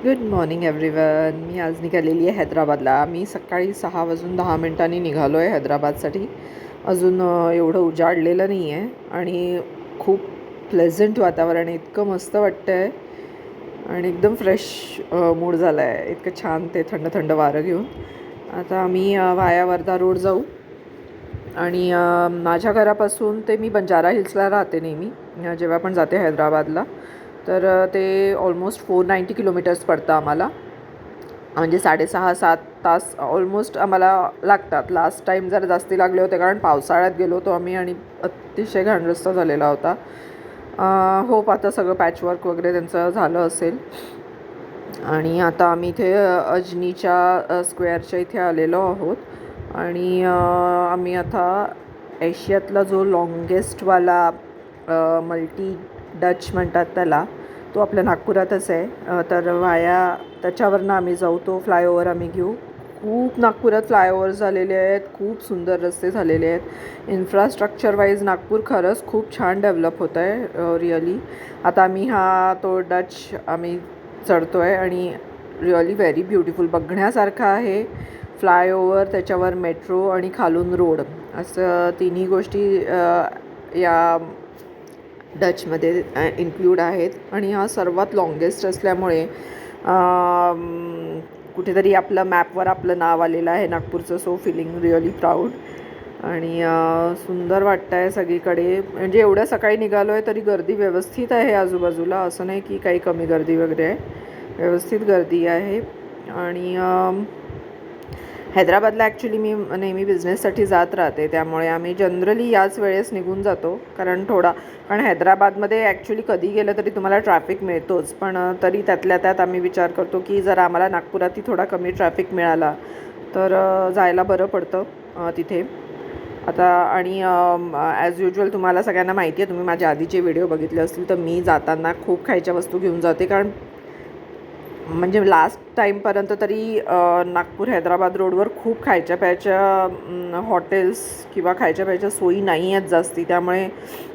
Good morning everyone. मी आज निघालेली आहे हैदराबादला. मी सकाळी 6:10 निघालो आहे हैदराबादसाठी. अजून एवढं उजाडलेलं नाही आहे आणि खूप प्लेझंट वातावरण आहे. इतकं मस्त वाटतं आहे आणि एकदम फ्रेश मूड झाला आहे. इतकं छान ते थंड थंड वारं घेऊन. आता आम्ही वाया वर्धा रोड जाऊ आणि माझ्या घरापासून ते मी बंजारा हिल्सला राहते नेहमी जेव्हा पण जाते हैदराबादला. तर ते ऑलमोस्ट 490 किलोमीटर्स पडतं आम्हाला. म्हणजे 6.5-7 तास ऑलमोस्ट आम्हाला लागतात. लास्ट टाईम जर जास्ती लागले होते कारण पावसाळ्यात गेलो होतो आम्ही आणि अतिशय घाण रस्ता झालेला होता. होप आता सगळं पॅचवर्क वगैरे त्यांचं झालं असेल. आणि आता आम्ही इथे अजनीच्या स्क्वेअरच्या इथे आलेलो आहोत आणि आम्ही आता एशियातला जो लॉंगेस्टवाला मल्टी डच म्हणतात त्याला, तो आपल्या नागपुरातच आहे. तर वाया त्याच्यावरनं आम्ही जाऊ. तो फ्लायओव्हर आम्ही घेऊ. खूप नागपुरात फ्लायओव्हर झालेले आहेत. खूप सुंदर रस्ते झालेले आहेत. इन्फ्रास्ट्रक्चर वाईज नागपूर खरंच खूप छान डेव्हलप होतं आहे रिअली. आता आम्ही तो डच आम्ही चढतो आहे आणि रिअली व्हेरी ब्युटिफुल बघण्यासारखं आहे. फ्लायओव्हर, त्याच्यावर मेट्रो आणि खालून रोड, असं तिन्ही गोष्टी या डचमध्ये इन्क्लूड आहेत. आणि हा सर्वात लॉंगेस्ट असल्यामुळे कुठेतरी आपलं मॅपवर आपलं नाव आलेलं आहे नागपूरचं. सो फिलिंग रिअली प्राऊड आणि सुंदर वाटतं आहे सगळीकडे. म्हणजे एवढ्या सकाळी निघालो आहे तरी गर्दी व्यवस्थित आहे आजूबाजूला. असं नाही की काही कमी गर्दी वगैरे आहे, व्यवस्थित गर्दी आहे. आणि हैदराबादला ॲक्च्युली मी नेहमी बिझनेससाठी जात राहते, त्यामुळे आम्ही जनरली याच वेळेस निघून जातो. कारण हैदराबादमध्ये ॲक्च्युली कधी गेलं तरी तुम्हाला ट्रॅफिक मिळतोच. पण तरी त्यातल्या त्यात आम्ही विचार करतो की जर आम्हाला नागपुरातही थोडा कमी ट्रॅफिक मिळाला तर जायला बरं पडतं तिथे. आता आणि ॲज युज्युअल तुम्हाला सगळ्यांना माहिती आहे, तुम्ही माझ्या आधीचे व्हिडिओ बघितले असतील, तर मी जाताना खूप खायच्या वस्तू घेऊन जाते. कारण म्हणजे लास्ट टाईमपर्यंत तरी नागपूर हैदराबाद रोडवर खूप खायच्या प्यायच्या हॉटेल्स किंवा खायच्या प्यायच्या सोयी नाही आहेत जास्ती. त्यामुळे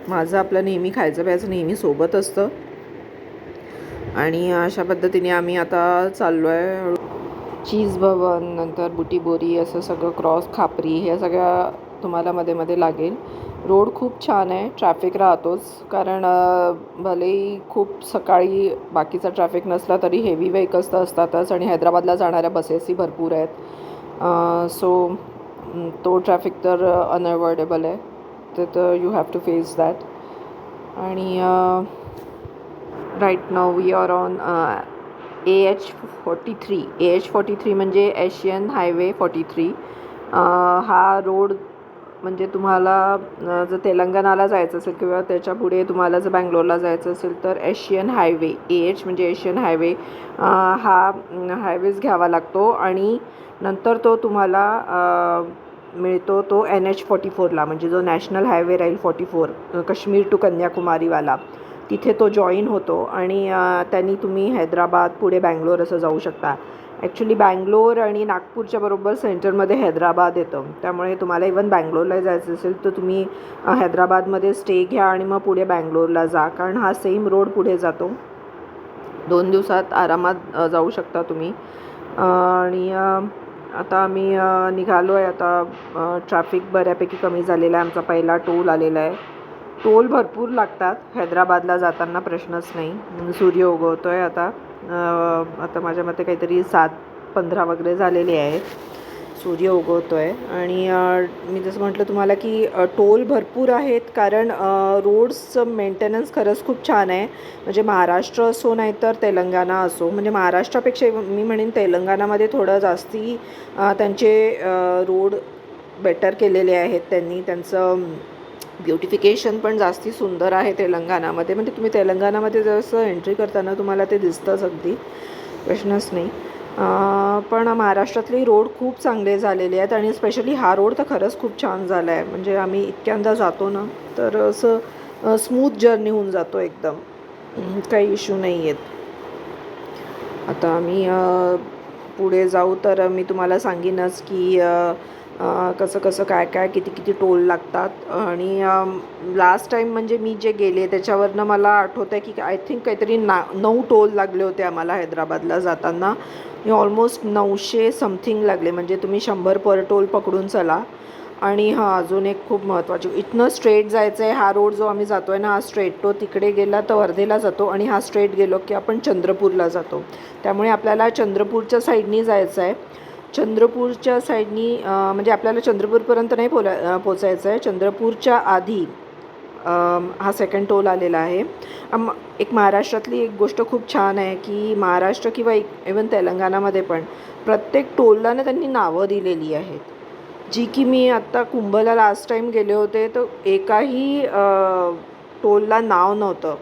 माझं आपलं नेहमी खायचं प्यायचं नेहमी सोबत असतं. आणि अशा पद्धतीने आम्ही आता चाललो आहे. चीज भवन, नंतर बुटीबोरी, असं सगळं क्रॉस खापरी, हे सगळ्या तुम्हाला मध्ये मध्ये लागेल. रोड खूप छान आहे. ट्रॅफिक राहतोच कारण भलेही खूप सकाळी बाकीचा ट्रॅफिक नसला तरी हेवी व्हेकल्स तर असतातच आणि हैदराबादला जाणाऱ्या बसेसही भरपूर आहेत. सो तो ट्रॅफिक तर अनअवॉइडेबल आहे. तर you have to face that. आणि right now we are on AH43. AH43 म्हणजे एशियन हायवे 43. हा रोड म्हणजे तुम्हाला जर तेलंगणाला जायचं असेल किंवा त्याच्या पुढे तुम्हाला जर बँगलोरला जायचं असेल तर एशियन हायवे, AH म्हणजे एशियन हायवे, हा हायवेज घ्यावा लागतो. आणि नंतर तो तुम्हाला मिळतो तो NH44ला, म्हणजे जो नॅशनल हायवे राहील 44 काश्मीर टू कन्याकुमारीवाला, तिथे तो जॉईन होतो. आणि त्यांनी तुम्ही हैदराबाद पुढे बँगलोर असं जाऊ शकता. ॲक्च्युली बँगलोर आणि नागपूरच्या बरोबर सेंटरमध्ये हैदराबाद येतं. त्यामुळे तुम्हाला इवन बँगलोरला जायचं असेल तर तुम्ही हैदराबादमध्ये स्टे घ्या आणि मग पुढे बँगलोरला जा, कारण हा सेम रोड पुढे जातो. 2 दिवसात आरामात जाऊ शकता तुम्ही. आणि आता आम्ही निघालो आहे. आता ट्रॅफिक बऱ्यापैकी कमी झालेला आहे. आमचा पहिला टोल आलेला आहे. टोल भरपूर लागतात हैदराबादला जाताना, प्रश्नच नाही. सूर्य उगवतो आहे आता माझ्या मते काहीतरी 7:15 वगैरे झालेले आहेत. सूर्य उगवतो आहे. आणि मी जसं म्हटलं तुम्हाला की टोल भरपूर आहेत कारण रोड्सचं मेंटेनन्स खरंच खूप छान आहे. म्हणजे महाराष्ट्र असो नाही तर तेलंगणा असो, म्हणजे महाराष्ट्रापेक्षा मी म्हणेन तेलंगणामध्ये थोडं जास्ती त्यांचे रोड बेटर केलेले आहेत त्यांनी. त्यांचं ब्युटिफिकेशन पण जास्ती सुंदर आहे तेलंगणामध्ये. म्हणजे तुम्ही तेलंगणामध्ये जसं एंट्री करताना तुम्हाला ते दिसतंच, अगदी प्रश्नच नाही. पण महाराष्ट्रातले रोड खूप चांगले झालेले आहेत आणि स्पेशली हा रोड तर खरंच खूप छान झाला आहे. म्हणजे आम्ही इतक्यांदा जातो ना तर असं स्मूथ जर्नी होऊन जातो एकदम, काही इश्यू नाही आहेत. आता आम्ही पुढे जाऊ तर मी तुम्हाला सांगेनच की कसं कसं काय काय किती किती टोल लागतात. आणि लास्ट टाईम म्हणजे मी जे गेले त्याच्यावरनं मला आठवतं आहे की आय थिंक काहीतरी 9 टोल लागले होते आम्हाला हैदराबादला जाताना. ऑलमोस्ट 900 समथिंग लागले, म्हणजे तुम्ही 100 पर टोल पकडून चला. आणि हां, अजून एक खूप महत्त्वाची, इथनं स्ट्रेट जायचं आहे. हा रोड जो आम्ही जातो आहे ना, हा स्ट्रेट, तो तिकडे गेला तर वर्धेला जातो आणि हा स्ट्रेट गेलो की आपण चंद्रपूरला जातो. त्यामुळे आपल्याला चंद्रपूरच्या साईडनी जायचं आहे. चंद्रपूरच्या साईडनी म्हणजे आपल्याला चंद्रपूरपर्यंत नाही पोचायचं आहे. चंद्रपूरच्या आधी हा सेकंड टोल आलेला आहे. एक महाराष्ट्रातली एक गोष्ट खूप छान आहे की महाराष्ट्र किंवा इवन तेलंगणामध्ये पण प्रत्येक टोलला ना त्यांनी नावं दिलेली आहेत, जी की मी आत्ता कुंभला लास्ट टाईम गेले होते तर एकाही टोलला नाव नव्हतं.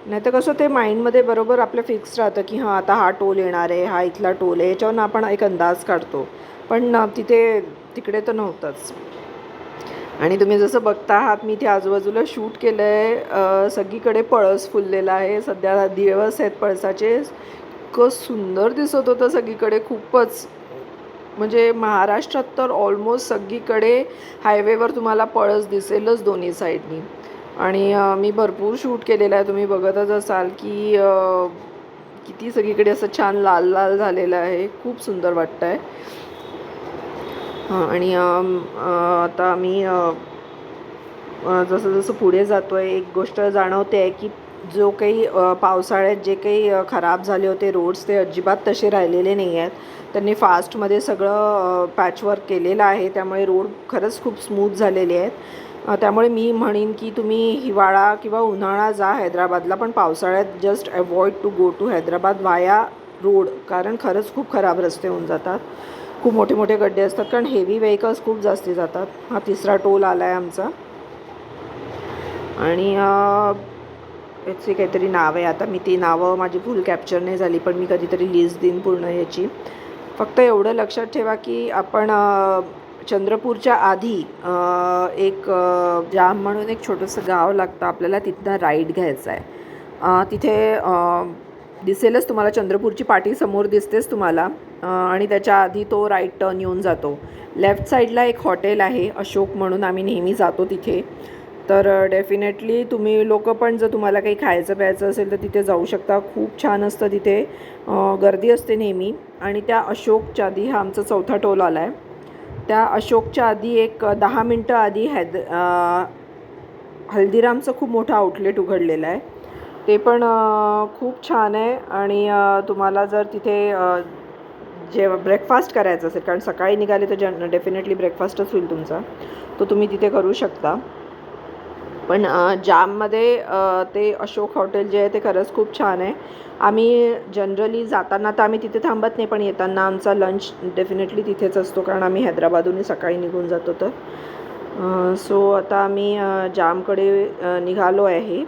नाही तर कसं ते माइंडमध्ये बरोबर आपलं फिक्स राहतं की हां, आता हा टोल येणार आहे, हा इथला टोल आहे, याच्यावरून आपण एक अंदाज काढतो. पण तिकडे तर नव्हतंच. आणि तुम्ही जसं बघता आहात, मी इथे आजूबाजूला शूट केलं आहे. सगळीकडे पळस फुललेला आहे. सध्या दिवस आहेत पळसाचे. इतकं सुंदर दिसत होतं सगळीकडे, खूपच. म्हणजे महाराष्ट्रात तर ऑलमोस्ट सगळीकडे हायवेवर तुम्हाला पळस दिसेलच दोन्ही साईडनी. आणि मी भरपूर शूट केलेलं आहे. तुम्ही बघतच असाल की किती सगळीकडे असं छान लाल लाल झालेलं आहे. खूप सुंदर वाटतं आहे. आणि आता आम्ही जसं जसं पुढे जातो आहे, एक गोष्ट जाणवते आहे की जो काही पावसाळ्यात जे काही खराब झाले होते रोड्स, ते अजिबात तसे राहिलेले नाही आहेत. त्यांनी फास्टमध्ये सगळं पॅचवर्क केलेलं आहे. त्यामुळे रोड खरंच खूप स्मूथ झालेले आहेत. त्यामुळे मी म्हणेन की तुम्ही हिवाळा किंवा उन्हाळा जा हैदराबादला, पण पावसाळ्यात just avoid to go to Hyderabad via road, कारण खरंच खूप खराब रस्ते होऊन जातात. खूप मोठे मोठे गड्डे असतात, कारण हेवी व्हेकल्स खूप जास्ती जातात. हा तिसरा टोल आला आहे आमचा. आणि याची काहीतरी नाव आहे, आता मी ती नावं माझी फुल कॅप्चर नाही झाली, पण मी कधीतरी लिस्ट देईन पूर्ण याची. फक्त एवढं लक्षात ठेवा की आपण चंद्रपूरच्या आधी एक जाम म्हणून एक छोटंसं गाव लागतं आपल्याला, तिथनं राईड घ्यायचा आहे. तिथे दिसेलच तुम्हाला, चंद्रपूरची पाटी समोर दिसतेच तुम्हाला. आणि त्याच्या आधी तो राईट टर्न येऊन जातो. लेफ्ट साईडला एक हॉटेल आहे अशोक म्हणून, आम्ही नेहमी जातो तिथे. तर डेफिनेटली तुम्ही लोक पण जर तुम्हाला काही खायचं प्यायचं असेल तर तिथे जाऊ शकता. खूप छान असतं तिथे, गर्दी असते नेहमी. आणि त्या अशोकच्या आधी, हा आमचा चौथा टोल आला आहे, त्या अशोकच्या आधी एक 10 मिनटं आधी हल्दीरामचं खूप मोठं आउटलेट उघडलेलं आहे. ते पण खूप छान आहे. आणि तुम्हाला जर तिथे ब्रेकफास्ट करायचं असेल, कारण सकाळी निघाले तर डेफिनेटली ब्रेकफास्टच होईल तुमचा, तो तुम्ही तिथे करू शकता. पण जाममध्ये ते अशोक हॉटेल जे आहे ते खरंच खूप छान आहे. आम्ही जनरली जाताना तर आम्ही तिथे थांबत नाही, पण येताना आमचा लंच डेफिनेटली तिथेच असतो, कारण आम्ही हैदराबादहून सकाळी निघून जातो. तर सो आता आम्ही जामकडे निघालो आहे.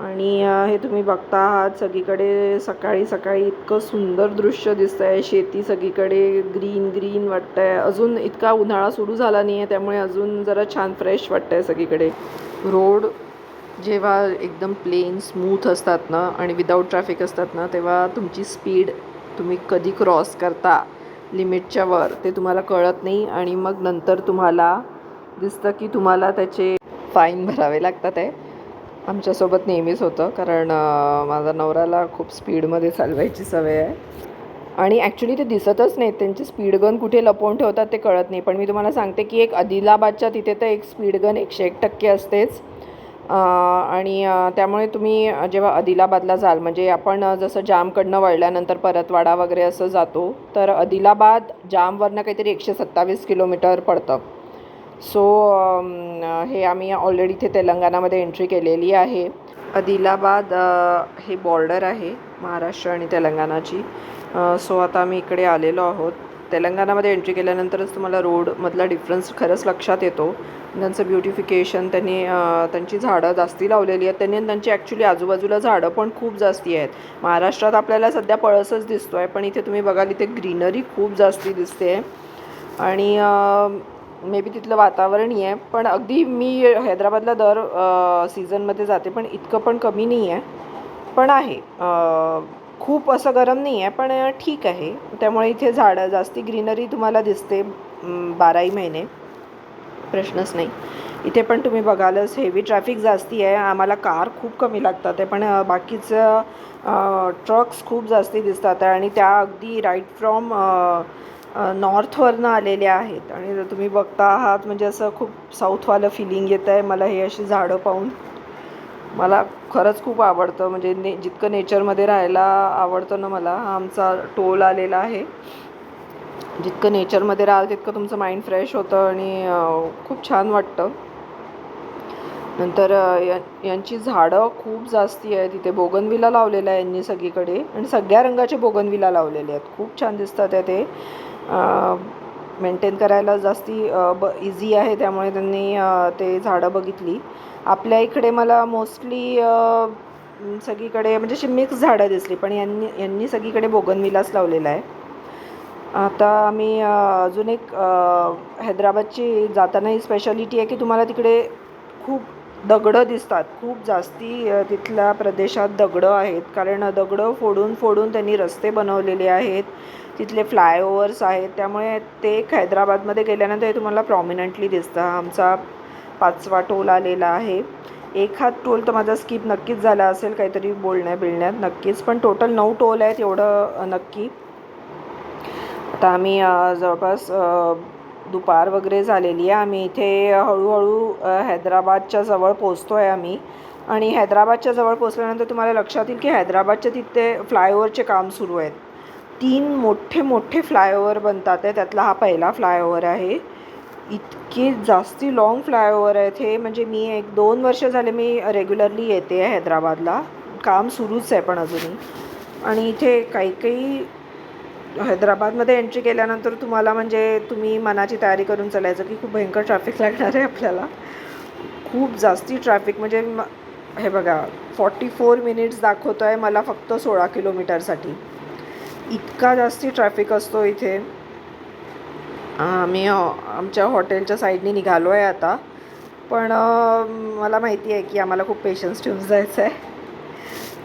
आणि हे तुम्ही बघता आहात, सगळीकडे सकाळी सकाळी इतकं सुंदर दृश्य दिसतं आहे. शेती सगळीकडे ग्रीन ग्रीन वाटतं आहे. अजून इतका उन्हाळा सुरू झाला नाही आहे, त्यामुळे अजून जरा छान फ्रेश वाटतं आहे सगळीकडे. रोड जेव्हा एकदम प्लेन स्मूथ असतात ना आणि विदाऊट ट्रॅफिक असतात ना, तेव्हा तुमची स्पीड तुम्ही कधी क्रॉस करता लिमिटच्या वर ते तुम्हाला कळत नाही. आणि मग नंतर तुम्हाला दिसतं की तुम्हाला त्याचे फाईन भरावे लागतात आहे. आमच्यासोबत नेहमीच होतं, कारण माझ्या नवऱ्याला खूप स्पीडमध्ये चालवायची सवय आहे. आणि ॲक्च्युली ते दिसतच नाहीत, त्यांची स्पीड गन कुठे लपवून ठेवतात ते कळत नाही. पण मी तुम्हाला सांगते की एक आदिलाबादच्या तिथे तर एक स्पीड गन 101% असतेच. आणि त्यामुळे तुम्ही जेव्हा आदिलाबादला जाल, म्हणजे आपण जसं जामकडनं वळल्यानंतर परतवाडा वगैरे असं जातो, तर आदिलाबाद जामवरनं काहीतरी 127 किलोमीटर पडतं. सो हे आम्ही ऑलरेडी इथे तेलंगणामध्ये एंट्री केलेली आहे. आदिलाबाद हे बॉर्डर आहे महाराष्ट्र आणि तेलंगणाची. सो आता आम्ही इकडे आलेलो आहोत. तेलंगणामध्ये एंट्री केल्यानंतरच तुम्हाला रोडमधला डिफरन्स खरंच लक्षात येतो. त्यांचं ब्युटिफिकेशन, त्यांची झाडं जास्ती लावलेली आहेत त्यांनी. त्यांची ॲक्च्युली आजूबाजूला झाडं पण खूप जास्ती आहेत. महाराष्ट्रात आपल्याला सध्या पळसच दिसतो आहे, पण इथे तुम्ही बघाल इथे ग्रीनरी खूप जास्ती दिसते आहे. आणि मे बी तिथलं वातावरणही आहे. पण अगदी मी हैदराबादला दर सीझनमध्ये जाते, पण इतकं पण कमी नाही आहे, पण आहे. खूप असं गरम नाही आहे, पण ठीक आहे. त्यामुळे इथे झाडं जास्ती ग्रीनरी तुम्हाला दिसते. 12ही महिने, प्रश्नच नाही. इथे पण तुम्ही बघालच हेवी ट्रॅफिक जास्ती आहे. आम्हाला कार खूप कमी लागतात आहे, पण बाकीचं ट्रक्स खूप जास्ती दिसतात आहे आणि त्या अगदी राईट फ्रॉम नॉर्थवरनं आलेल्या आहेत. आणि जर तुम्ही बघता आहात म्हणजे असं खूप साऊथवालं फिलिंग येतं आहे मला हे अशी झाडं पाहून. मला खरंच खूप आवडतं, म्हणजे जितकं नेचरमध्ये राहायला आवडतं ना मला. हा आमचा टोल आलेला आहे. जितकं नेचरमध्ये राहाल तितकं तुमचं माइंड फ्रेश होतं आणि खूप छान वाटतं. नंतर यांची झाडं खूप जास्ती आहेत. तिथे बोगनविला लावलेला आहे यांनी सगळीकडे, आणि सगळ्या रंगाचे बोगनविला लावलेले आहेत. खूप छान दिसतात आहे ते. मेंटेन करायला जास्ती इझी आहे, त्यामुळे त्यांनी ते झाडं बघितली. आपल्या इकडे मला मोस्टली सगळीकडे म्हणजे अशी मिक्स झाडं दिसली, पण यांनी सगळीकडे बोगनविलाच लावलेला आहे. आता आम्ही अजून एक हैदराबादची जाताना ही स्पेशालिटी आहे की तुम्हाला तिकडे खूप दगडं दिसतात. खूप जास्ती तिथल्या प्रदेशात दगडं आहेत, कारण दगडं फोडून फोडून त्यांनी रस्ते बनवलेले आहेत. तिथले फ्लायओव्हर्स आहेत, त्यामुळे ते एक हैदराबादमध्ये गेल्यानंतर हे तुम्हाला प्रॉमिनंटली दिसतं. आमचा 5वा टोल आलेला आहे. एक हा टोल तर माझा स्किप नक्कीच झाला असेल काहीतरी बोलण्यात नक्कीच, पण टोटल 9 टोल आहेत एवढं नक्की. आता आम्ही जवळपास दुपार वगैरे झालेली आहे. आम्ही इथे हळूहळू हैदराबादच्या जवळ पोचतो आहे आम्ही. आणि हैदराबादच्या जवळ पोचल्यानंतर तुम्हाला लक्षात येईल की हैदराबादच्या तिथे फ्लायओव्हरचे काम सुरू आहेत. 3 मोठे मोठे फ्लायओव्हर बनतात आहे. त्यातला हा पहिला फ्लायओव्हर आहे. इतके जास्ती लाँग फ्लायओव्हर आहेत हे. म्हणजे मी 1-2 वर्ष झाले मी रेग्युलरली येते आहे हैदराबादला. काम सुरूच आहे पण अजूनही. आणि इथे काही हैदराबादमध्ये एंट्री केल्यानंतर तुम्हाला म्हणजे तुम्ही मनाची तयारी करून चालायचं की खूप भयंकर ट्रॅफिक लागणार आहे आपल्याला. खूप जास्ती ट्रॅफिक, म्हणजे हे बघा 44 मिनिट्स दाखवतो आहे मला फक्त 16 किलोमीटरसाठी. इतका जास्ती ट्रॅफिक असतो इथे. आम्ही आमच्या हॉटेलच्या साईडने निघालो आहे आता, पण मला माहिती आहे की आम्हाला खूप पेशन्स ठेवून जायचं आहे.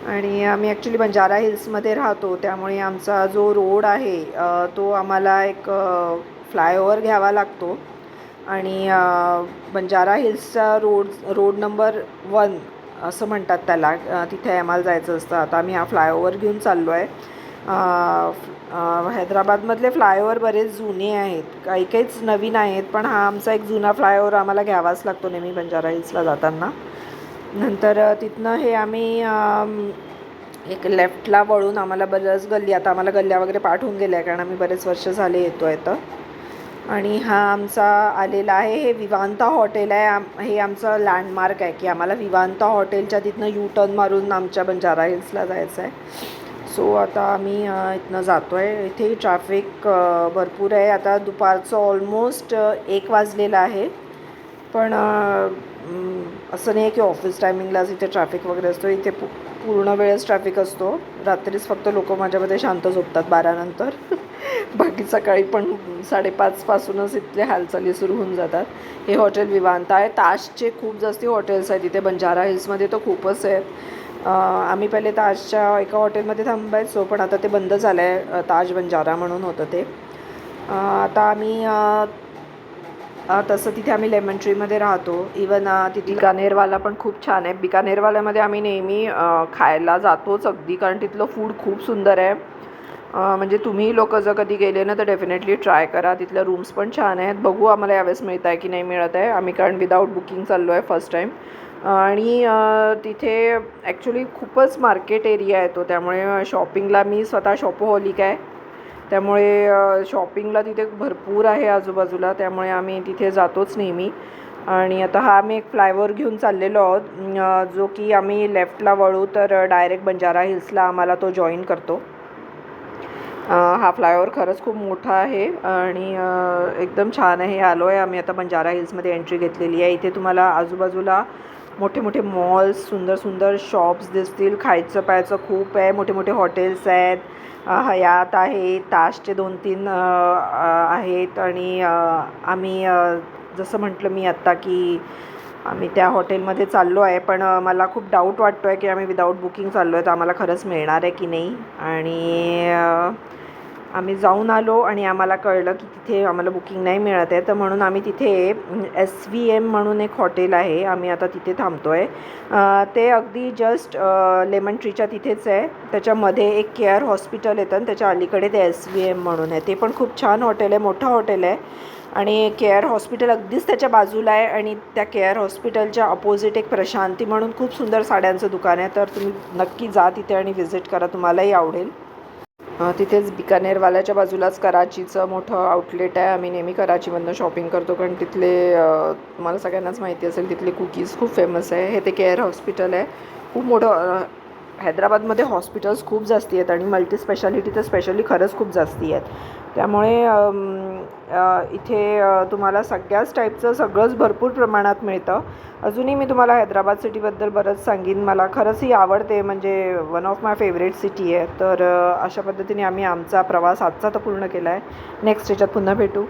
आणि आम्ही ॲक्च्युली बंजारा हिल्समध्ये राहतो, त्यामुळे आमचा जो रोड आहे तो आम्हाला एक फ्लायओव्हर घ्यावा लागतो. आणि बंजारा हिल्सचा रोड नंबर 1 असं म्हणतात त्याला, तिथे आम्हाला जायचं असतं. आता आम्ही हा फ्लायओव्हर घेऊन चाललो आहे. हैदराबादमधले फ्लायओव्हर बरेच जुने आहेत, काही काहीच नवीन आहेत, पण हा आमचा एक जुना फ्लायओव्हर आम्हाला घ्यावाच लागतो नेहमी बंजारा हिल्सला जाताना. नंतर तिथनं हे आम्ही एक लेफ्टला वळून आम्हाला बरंच गल्ली, आता आम्हाला गल्ल्या वगैरे पाठ होऊन गेल्या कारण आम्ही बरेच वर्ष झाले येतो आहे तर. आणि हा आमचा आलेला आहे हे विवांता हॉटेल आहे. हे आमचं लँडमार्क आहे की आम्हाला विवांता हॉटेलच्या तिथनं यू टर्न मारून आमच्या बंजारा हिल्सला जायचं आहे. सो आता आम्ही इथनं जातो आहे. इथेही ट्रॅफिक भरपूर आहे. आता दुपारचं ऑलमोस्ट 1 वाजलेलं आहे, पण असं नाही की ऑफिस टायमिंगलाच इथे ट्रॅफिक वगैरे असतो. इथे पूर्ण वेळेस ट्रॅफिक असतो. रात्रीच फक्त लोक माझ्यामध्ये शांत झोपतात 12 नंतर. बाकी सकाळी पण 5:30 पासूनच इथले हालचाली सुरू होऊन जातात. हे हॉटेल विवांता आहे. ताजचे खूप जास्ती हॉटेल्स आहेत इथे बंजारा हिल्समध्ये तर खूपच आहेत. आम्ही पहिले ताजच्या एका हॉटेलमध्ये थांबायचो, पण आता ते बंद झालं आहे. ताज बंजारा म्हणून होतं ते. आता आम्ही तसं तिथे आम्ही लेमन ट्रीमध्ये राहतो. इवन तिथे बिकानेरवाला पण खूप छान आहे. बिकानेरवाल्यामध्ये आम्ही नेहमी खायला जातोच अगदी, कारण तिथलं फूड खूप सुंदर आहे. म्हणजे तुम्ही लोक जर कधी गेले ना तर डेफिनेटली ट्राय करा. तिथल्या रूम्स पण छान आहेत. बघू आम्हाला यावेळेस मिळत आहे की नाही मिळत आहे. आम्ही कारण विदाऊट बुकिंग चाललो आहे फर्स्ट टाईम. आणि तिथे ॲक्च्युली खूपच मार्केट एरिया आहे तो, त्यामुळे शॉपिंगला मी स्वतः शॉपोहॉलिक आहे, त्यामुळे शॉपिंगला तिथे भरपूर आहे आजूबाजूला, त्यामुळे आम्ही तिथे जातोच नेहमी. आणि आता हा आम्ही एक फ्लायओव्हर घेऊन चाललेलो आहोत, जो की आम्ही लेफ्टला वळू तर डायरेक्ट बंजारा हिल्सला आम्हाला तो जॉईन करतो. हा फ्लायओव्हर खरंच खूप मोठा आहे आणि एकदम छान आहे. आलो आहे आम्ही आता बंजारा हिल्समध्ये एंट्री घेतलेली आहे. इथे तुम्हाला आजूबाजूला मोठे मोठे मॉल्स, सुंदर सुंदर शॉप्स दिसतील. खायचं प्यायचं खूप आहे. मोठे मोठे हॉटेल्स आहेत. हयात आहे, ताजचे 2-3 आहेत. आणि आम्ही जसं म्हटलं मी आत्ता की आम्ही त्या हॉटेलमध्ये चाललो आहे, पण मला खूप डाऊट वाटतो आहे की आम्ही विदाऊट बुकिंग चाललो आहे तर आम्हाला खरंच मिळणार आहे की नाही. आणि आम्ही जाऊन आलो आणि आम्हाला कळलं की तिथे आम्हाला बुकिंग नाही मिळत आहे, तर म्हणून आम्ही तिथे SVM म्हणून एक हॉटेल आहे, आम्ही आता तिथे थांबतो आहे. ते अगदी जस्ट लेमन ट्रीच्या तिथेच आहे. त्याच्यामध्ये एक केअर हॉस्पिटल येतं आणि त्याच्या अलीकडे ते SVM म्हणून आहे. ते पण खूप छान हॉटेल आहे, मोठं हॉटेल आहे आणि केअर हॉस्पिटल अगदीच त्याच्या बाजूला आहे. आणि त्या केअर हॉस्पिटलच्या अपोजिट एक प्रशांती म्हणून खूप सुंदर साड्यांचं दुकान आहे, तर तुम्ही नक्की जा तिथे आणि व्हिजिट करा, तुम्हालाही आवडेल. तिथेच बिकानेरवाल्याच्या बाजूलाच कराचीचं मोठं आउटलेट आहे. आम्ही नेहमी कराचीमधनं शॉपिंग करतो, कारण तिथले तुम्हाला सगळ्यांनाच माहिती असेल तिथले कुकीज खूप फेमस आहे. हे ते केअर हॉस्पिटल आहे, खूप मोठं. हैदराबादमध्ये हॉस्पिटल्स खूप जास्ती आहेत आणि मल्टीस्पेशालिटी तर स्पेशली खरंच खूप जास्ती आहेत. त्यामुळे इथे तुम्हाला सगळ्याच टाईपचं सगळंच भरपूर प्रमाणात मिळतं. अजूनही मी तुम्हाला हैदराबाद सिटीबद्दल बरंच सांगीन. मला खरंच ही आवडते, म्हणजे one of my favourite city आहे. तर अशा पद्धतीने आम्ही आमचा प्रवास आजचा तर पूर्ण केला आहे. नेक्स्ट ह्याच्यात पुन्हा भेटू.